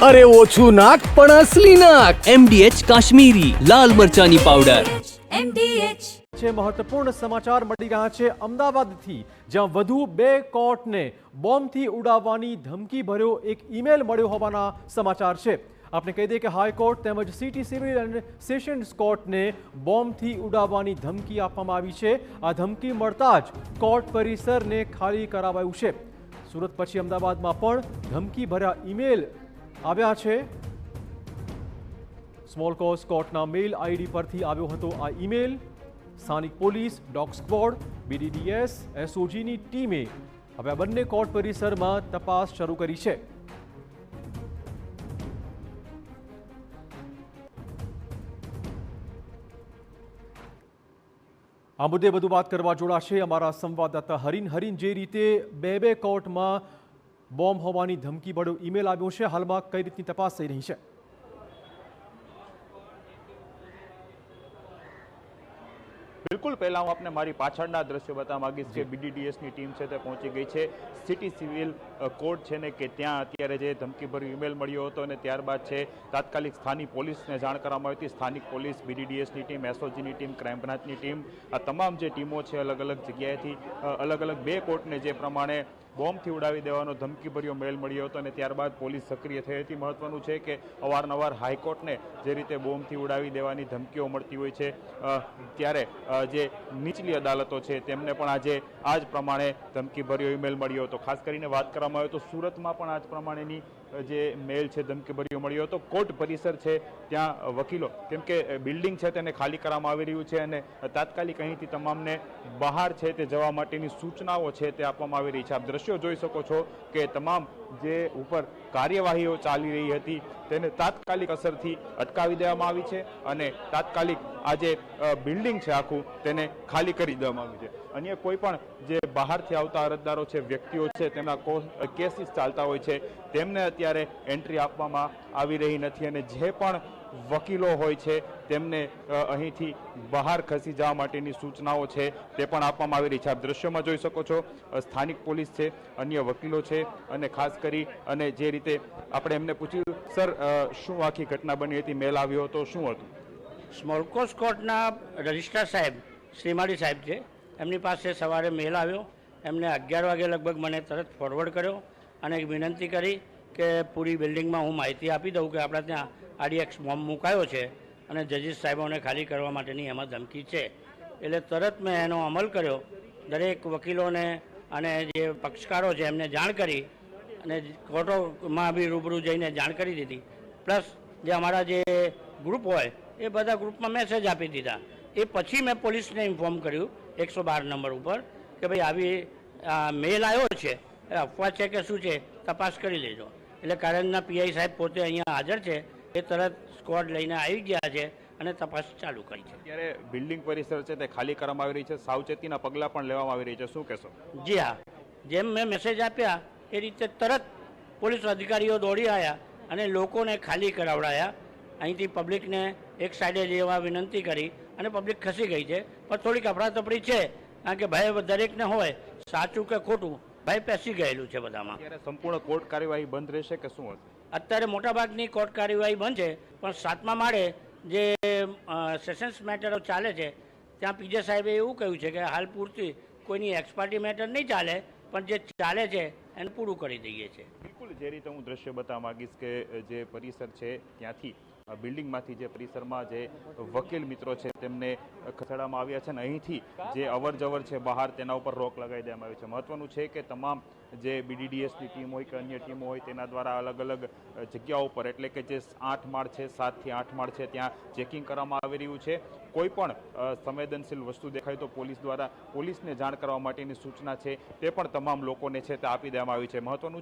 अरे ओछू नाक पण असली नाक। MDH काश्मीरी लाल मरचानी पाउडर। MDH છે મહત્વપૂર્ણ સમાચાર મળી રહ્યા છે અમદાવાદથી, જ્યાં વધુ 2 કોર્ટને બોમ્બથી ઉડાવવાની ધમકી ભર્યો એક ઈમેલ મળ્યો હોવાના સમાચાર છે। આપણે કહી દઈએ કે હાઈકોર્ટ તેમજ સિટી સિવિલ અને સેશન્સ કોર્ટને બોમ્બથી ઉડાવવાની ધમકી આપવામાં આવી છે। આ ધમકી મળતા જ કોર્ટ પરિસરને ખાલી કરાવાયું છે। સુરત પછી અમદાવાદમાં પણ ધમકી ભર્યા ઈમેલ આવ્યા છે। સ્મોલ કોઝ કોર્ટના મેલ આઈડી પરથી આવ્યો હતો આ ઈમેલ। સ્થાનિક પોલીસ, ડોગ સ્ક્વોડ, BDDS, SOGની ટીમે હવે આ બંને કોર્ટ પરિસરમાં તપાસ શરૂ કરી છે। આ મુદ્દે વધુ વાત કરવા જોડાશે અમારા સંવાદદાતા હરીન। જે રીતે બે કોર્ટમાં બોમ્બ હોવાની ધમકી ભર્યો ઈમેલ આવ્યો છે, હાલમાં કઈ રીતની તપાસ થઈ રહી છે? બિલકુલ, પહેલા હું આપને મારી પાછળના દ્રશ્યો બતાવવા માંગીશ કે BDDSની ટીમ છે તે પહોંચી ગઈ છે સિટી સિવિલ કોર્ટ છે ને કે ત્યાં અત્યારે જે ધમકીભર્યો ઈમેલ મળ્યો હતો અને ત્યારબાદ છે તાત્કાલિક સ્થાનિક પોલીસને જાણ કરવામાં આવી હતી। સ્થાનિક પોલીસ, BDDSની ટીમ, SOGની ટીમ, ક્રાઇમ બ્રાન્ચની ટીમ, આ તમામ જે ટીમો છે અલગ અલગ જગ્યાએથી અલગ અલગ 2 કોર્ટને જે પ્રમાણે બોમ્બથી ઉડાવી દેવાનો ધમકીભર્યો મેલ મળ્યો હતો અને ત્યારબાદ પોલીસ સક્રિય થઈ હતી। મહત્વનું છે કે અવારનવાર હાઈકોર્ટને જે રીતે બોમ્બથી ઉડાવી દેવાની ધમકીઓ મળતી હોય છે, ત્યારે જે નીચલી અદાલતો છે તેમને પણ આજે આ જ પ્રમાણે ધમકીભર્યો ઈમેલ મળ્યો હતો। ખાસ કરીને વાત કરવામાં આવે તો સુરતમાં પણ આ જ પ્રમાણેની જે મેલ છે ધમકીભર્યો મળ્યો હતો। કોર્ટ પરિસર છે ત્યાં વકીલો, કેમ કે બિલ્ડિંગ છે તેને ખાલી કરવામાં આવી રહ્યું છે અને તાત્કાલિક અહીંથી તમામને બહાર છે તે જવા માટેની સૂચનાઓ છે તે આપવામાં આવી રહી છે। આપ દ્રશ્યો જોઈ શકો છો કે તમામ જે ઉપર કાર્યવાહીઓ ચાલી રહી હતી તેને તાત્કાલિક અસરથી અટકાવી દેવામાં આવી છે અને તાત્કાલિક આ જે બિલ્ડિંગ છે આખું તેને ખાલી કરી દેવામાં આવ્યું છે। અન્ય કોઈ પણ જે બહારથી આવતા અરજદારો છે, વ્યક્તિઓ છે, તેમના કેસીસ ચાલતા હોય છે તેમને અત્યારે એન્ટ્રી આપવામાં આવી રહી નથી અને જે પણ વકીલો હોય છે તેમને અહીંથી બહાર ખસી જવા માટેની સૂચનાઓ છે તે પણ આપવામાં આવી રહી છે। આપ દ્રશ્યોમાં જોઈ શકો છો સ્થાનિક પોલીસ છે, અન્ય વકીલો છે અને ખાસ કરી અને જે રીતે આપણે એમને પૂછ્યું, સર શું આખી ઘટના બની હતી, મેલ આવ્યો હતો, શું હતું? સ્મોલકોસ કોર્ટના રજિસ્ટ્રાર સાહેબ શ્રીમાળી સાહેબ છે, એમની પાસે સવારે મેલ આવ્યો। એમને 11 વાગે લગભગ મને તરત ફોરવર્ડ કર્યો અને એક વિનંતી કરી કે પૂરી બિલ્ડિંગમાં હું માહિતી આપી દઉં કે આપણે ત્યાં RDX બોમ્બ મુકાયો છે અને જજીસ સાહેબોને ખાલી કરવા માટેની એમાં ધમકી છે। એટલે તરત મેં એનો અમલ કર્યો। દરેક વકીલોને અને જે પક્ષકારો છે એમને જાણ કરી અને કોર્ટોમાં બી રૂબરૂ જઈને જાણ કરી દીધી। પ્લસ જે અમારા જે ગ્રુપ હોય એ બધા ગ્રુપમાં મેસેજ આપી દીધા। એ પછી મેં પોલીસને ઇન્ફોર્મ કર્યું 112 નંબર ઉપર કે ભાઈ આવી મેલ આવ્યો છે, અફવા છે કે શું છે, તપાસ કરી લેજો। એટલે કારણના PI સાહેબ પોતે અહીંયા હાજર છે, એ તરત સ્ક્વોડ લઈને આવી ગયા છે અને તપાસ ચાલુ કરી છે। ત્યારે બિલ્ડિંગ પરિસર છે તે ખાલી કરવામાં આવી રહી છે, સાવચેતીના પગલાં પણ લેવામાં આવી રહી છે, શું કહેશો? જી હા, જેમ મેં મેસેજ આપ્યા એ રીતે તરત પોલીસ અધિકારીઓ દોડી આવ્યા અને લોકોને ખાલી કરાવડાયા। અહીંથી પબ્લિકને એક સાઈડે જવા વિનંતી કરી અને પબ્લિક ખસી ગઈ છે, પણ થોડીક અફરાતફરી છે કારણ કે ભય દરેકને હોય, સાચું કે ખોટું ભય પેસી ગયેલું છે બધામાં। ત્યારે સંપૂર્ણ કોર્ટ કાર્યવાહી બંધ રહેશે કે શું હશે? અત્યારે મોટાભાગની કોર્ટ કાર્યવાહી બંધ છે, પણ 7મા માળે જે સેશન્સ મેટરો ચાલે છે ત્યાં PJ સાહેબે એવું કહ્યું છે કે હાલ પૂરતી કોઈની એક્સપાર્ટી મેટર નહીં ચાલે, પણ જે ચાલે છે એને પૂરું કરી દઈએ છીએ। બિલકુલ, જે રીતે હું દ્રશ્ય બતાવવા માંગીશ કે જે પરિસર છે ત્યાંથી બિલ્ડિંગમાંથી જે પરિસરમાં જે વકીલ મિત્રો છે તેમને ખસેડવામાં આવ્યા છે અને અહીંથી જે અવર જવર છે બહાર તેના ઉપર રોક લગાવી દેવામાં આવી છે। મહત્વનું છે કે તમામ જે BDDSની ટીમ હોય કે અન્ય ટીમો હોય તેના દ્વારા અલગ અલગ જગ્યાઓ પર, એટલે કે જે 8 માળ છે, 7 થી 8 માળ છે, ત્યાં ચેકિંગ કરવામાં આવી રહ્યું છે। કોઈ પણ સંવેદનશીલ વસ્તુ દેખાય તો પોલીસ દ્વારા પોલીસને જાણ કરવા માટેની સૂચના છે તે પણ તમામ લોકોને છે તે આપી દેવામાં આવી છે। મહત્વનું